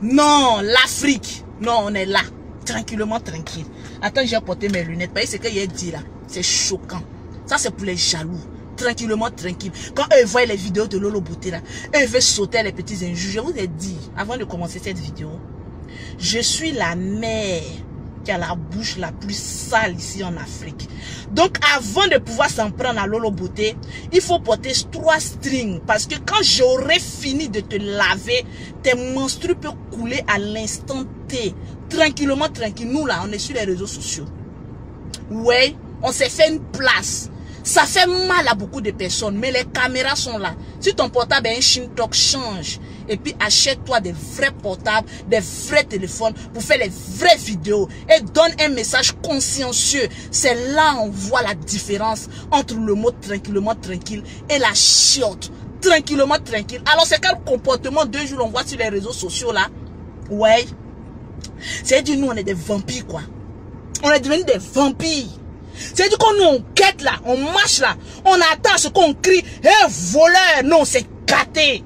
Non, l'Afrique. Non, on est là. Tranquillement, tranquille. Attends, j'ai porté mes lunettes. Vous voyez ce qu'il a dit là? C'est choquant. Ça, c'est pour les jaloux. Tranquillement, tranquille. Quand eux voient les vidéos de Lolo Beauté là, eux veulent sauter les petits injures. Je vous ai dit, avant de commencer cette vidéo, je suis la mère qui a la bouche la plus sale ici en Afrique. Donc, avant de pouvoir s'en prendre à Lolo Beauté, il faut porter 3 strings. Parce que quand j'aurai fini de te laver, tes menstrues peuvent couler à l'instant T. Tranquillement, tranquille. Nous là, on est sur les réseaux sociaux. Ouais, on s'est fait une place. Ça fait mal à beaucoup de personnes, mais les caméras sont là. Si ton portable est un Shintok, change. Et puis achète-toi des vrais portables, des vrais téléphones pour faire les vraies vidéos. Et donne un message consciencieux. C'est là on voit la différence entre le mot tranquillement tranquille et la chiotte. Tranquillement tranquille. Alors c'est quel comportement 2 jours on voit sur les réseaux sociaux là? Ouais. C'est-à-dire nous on est des vampires quoi. On est devenus des vampires. C'est-à-dire qu'on nous on quête là, on marche là, on attend ce qu'on crie, hey, voleur, non c'est gâté.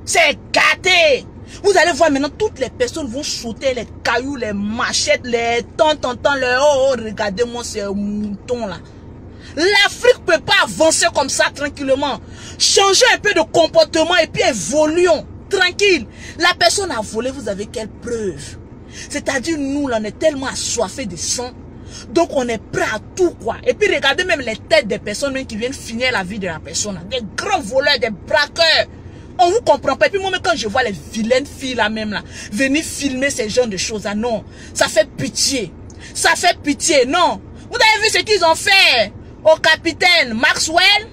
C'est gâté. Vous allez voir maintenant, toutes les personnes vont sauter les cailloux, les machettes, les tantantans, les oh, regardez-moi ces moutons là. L'Afrique peut pas avancer comme ça tranquillement. Changez un peu de comportement et puis évoluons. Tranquille. La personne a volé, vous avez quelle preuve? C'est-à-dire nous là, on est tellement assoiffés de sang. Donc on est prêt à tout quoi. Et puis regardez même les têtes des personnes même qui viennent finir la vie de la personne. Des grands voleurs, des braqueurs. On vous comprend pas. Et puis moi même quand je vois les vilaines filles là même là, venir filmer ces genres de choses là, non. Ça fait pitié. Ça fait pitié, non. Vous avez vu ce qu'ils ont fait au capitaine Maxwell?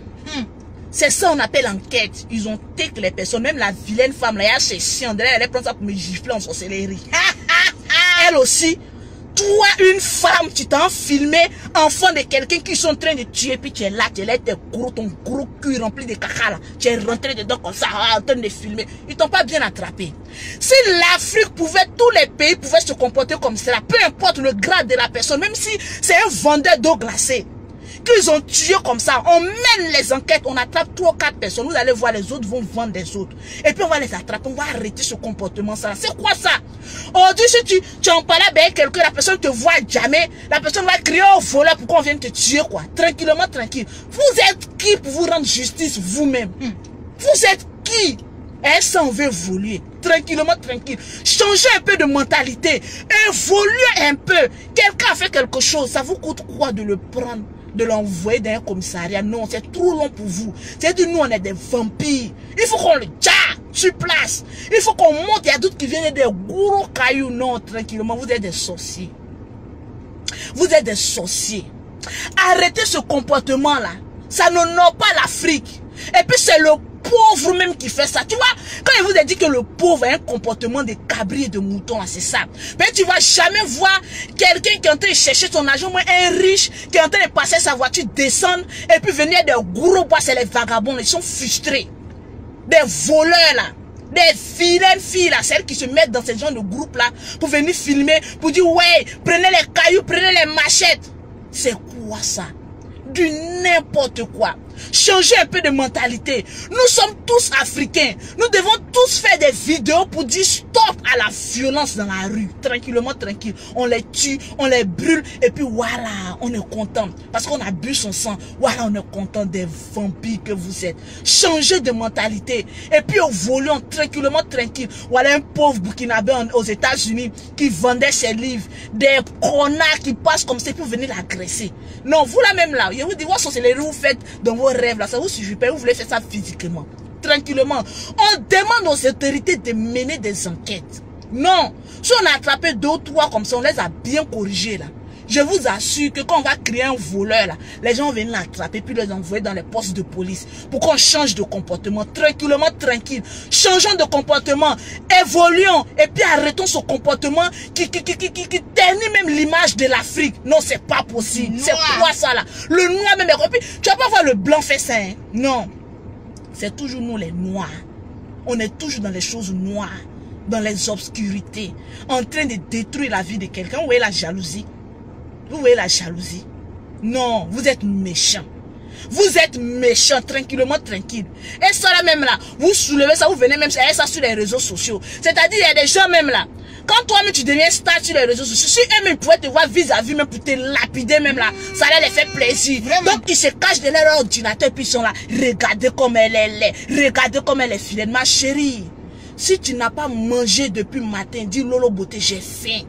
C'est ça on appelle enquête. Ils ont take les personnes, même la vilaine femme là, c'est chiant. Elle allait prendre ça pour me gifler en sorcellerie. Elle aussi. Toi, une femme, tu t'en filmé, enfant de quelqu'un qui sont en train de tuer, puis tu es là, ton gros cul rempli de caca là. Tu es rentré dedans comme ça, en train de filmer. Ils t'ont pas bien attrapé. Si l'Afrique pouvait, tous les pays pouvaient se comporter comme cela, peu importe le grade de la personne, même si c'est un vendeur d'eau glacée, qu'ils ont tué comme ça, on mène les enquêtes, on attrape 3 ou 4 personnes, vous allez voir, les autres vont vendre des autres. Et puis on va les attraper, on va arrêter ce comportement ça. C'est quoi ça? Aujourd'hui, si tu en parles avec quelqu'un, la personne te voit jamais, la personne va crier au voleur pourquoi on vient te tuer quoi. Tranquillement, tranquille. Vous êtes qui pour vous rendre justice vous-même? Vous êtes qui? Et ça, on veut évoluer. Tranquillement, tranquille. Changez un peu de mentalité. Évoluez un peu. Quelqu'un a fait quelque chose, ça vous coûte quoi de le prendre? De l'envoyer dans un commissariat? Non, c'est trop long pour vous. C'est-à-dire, nous, on est des vampires. Il faut qu'on le tcha sur place. Il faut qu'on monte. Il y a d'autres qui viennent des gros cailloux. Non, tranquillement, vous êtes des sorciers. Vous êtes des sorciers. Arrêtez ce comportement-là. Ça n'honore pas l'Afrique. Et puis, c'est le pauvre même qui fait ça. Tu vois, quand il vous a dit que le pauvre a un comportement de cabri et de mouton, c'est ça. Mais tu vas jamais voir quelqu'un qui est en train de chercher son argent, moi un riche qui est en train de passer sa voiture, descendre et puis venir des gros bois, c'est les vagabonds, ils sont frustrés. Des voleurs là. Des vilaines filles là, celles qui se mettent dans ce genre de groupe là pour venir filmer, pour dire ouais, prenez les cailloux, prenez les machettes. C'est quoi ça? Du n'importe quoi. Changez un peu de mentalité. Nous sommes tous africains. Nous devons tous faire des vidéos pour dire stop à la violence dans la rue. Tranquillement, tranquille. On les tue, on les brûle et puis voilà, on est content. Parce qu'on a bu son sang. Voilà, on est content des vampires que vous êtes. Changez de mentalité. Et puis évoluons tranquillement, tranquille. Voilà un pauvre Burkinabé aux États-Unis qui vendait ses livres. Des connards qui passent comme ça pour venir l'agresser. Non, vous là même là, je vous dis, what sorcellerie vous faites dans vos rêves là, ça vous suffit pas, vous voulez faire ça physiquement. Tranquillement. On demande aux autorités de mener des enquêtes. Non. Si on a attrapé 2 ou 3 comme ça, on les a bien corrigés là. Je vous assure que quand on va créer un voleur là, les gens viennent l'attraper puis les envoyer dans les postes de police pour qu'on change de comportement. Tranquillement, tranquille. Changeons de comportement, évoluons et puis arrêtons ce comportement qui ternit même l'image de l'Afrique. Non, c'est pas possible. C'est quoi ça là? Le noir même. Et puis, tu vas pas voir le blanc fait ça. Hein? Non. C'est toujours nous les noirs. On est toujours dans les choses noires, dans les obscurités, en train de détruire la vie de quelqu'un. Vous voyez la jalousie? Vous voyez la jalousie? Non, vous êtes méchants. Vous êtes méchants, tranquillement, tranquille. Et ça là même là, vous soulevez ça, vous venez même ça sur les réseaux sociaux. C'est-à-dire, il y a des gens même là. Quand toi-même tu deviens star sur les réseaux sociaux, si eux-mêmes pouvaient te voir vis-à-vis, même pour te lapider même là, ça allait les faire plaisir. Vraiment? Donc ils se cachent derrière leur ordinateur puis ils sont là. Regardez comme elle est laide, regardez comme elle est filaine. Ma chérie, si tu n'as pas mangé depuis le matin, dis Lolo Beauté, j'ai faim.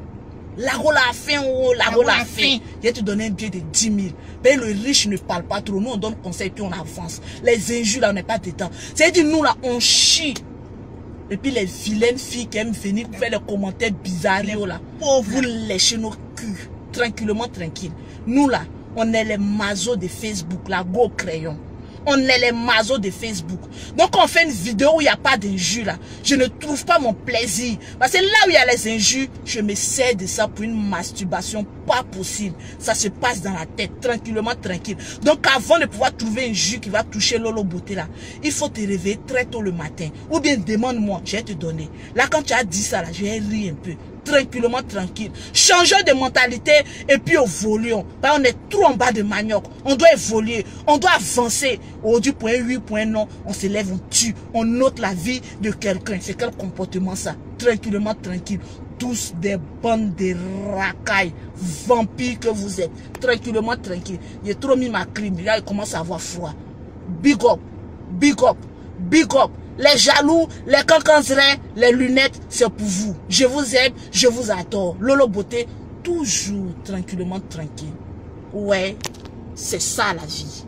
La rola a faim, oh, la rola a faim. Je vais te donner un billet de 10 000. Mais le riche ne parle pas trop. Nous on donne conseil puis on avance. Les injures là, on n'est pas dedans. C'est-à-dire nous là, on chie. Et puis les vilaines filles qui aiment venir faire des commentaires bizarres là, vous léchez nos culs, tranquillement, tranquille. Nous là, on est les mazos de Facebook, là, go crayon. On est les mazos de Facebook. Donc on fait une vidéo où il n'y a pas d'injures là. Je ne trouve pas mon plaisir. Parce que là où il y a les injures, je me sers de ça pour une masturbation pas possible. Ça se passe dans la tête, tranquillement, tranquille. Donc avant de pouvoir trouver un jus qui va toucher Lolo Beauté là, il faut te réveiller très tôt le matin. Ou bien demande-moi, je vais te donner. Là quand tu as dit ça là, je vais rire un peu. Tranquillement, tranquille. Changeons de mentalité et puis évoluons. On est trop en bas de manioc. On doit évoluer. On doit avancer. Aujourd'hui, point oui, point non. On se lève, on tue. On note la vie de quelqu'un. C'est quel comportement ça? Tranquillement, tranquille. Tous des bandes de racailles, vampires que vous êtes. Tranquillement, tranquille. J'ai trop mis ma clim. Là, il commence à avoir froid. Big up. Big up. Big up. Les jaloux, les cancanserins, les lunettes, c'est pour vous. Je vous aime, je vous adore. Lolo Beauté, toujours tranquillement tranquille. Ouais, c'est ça la vie.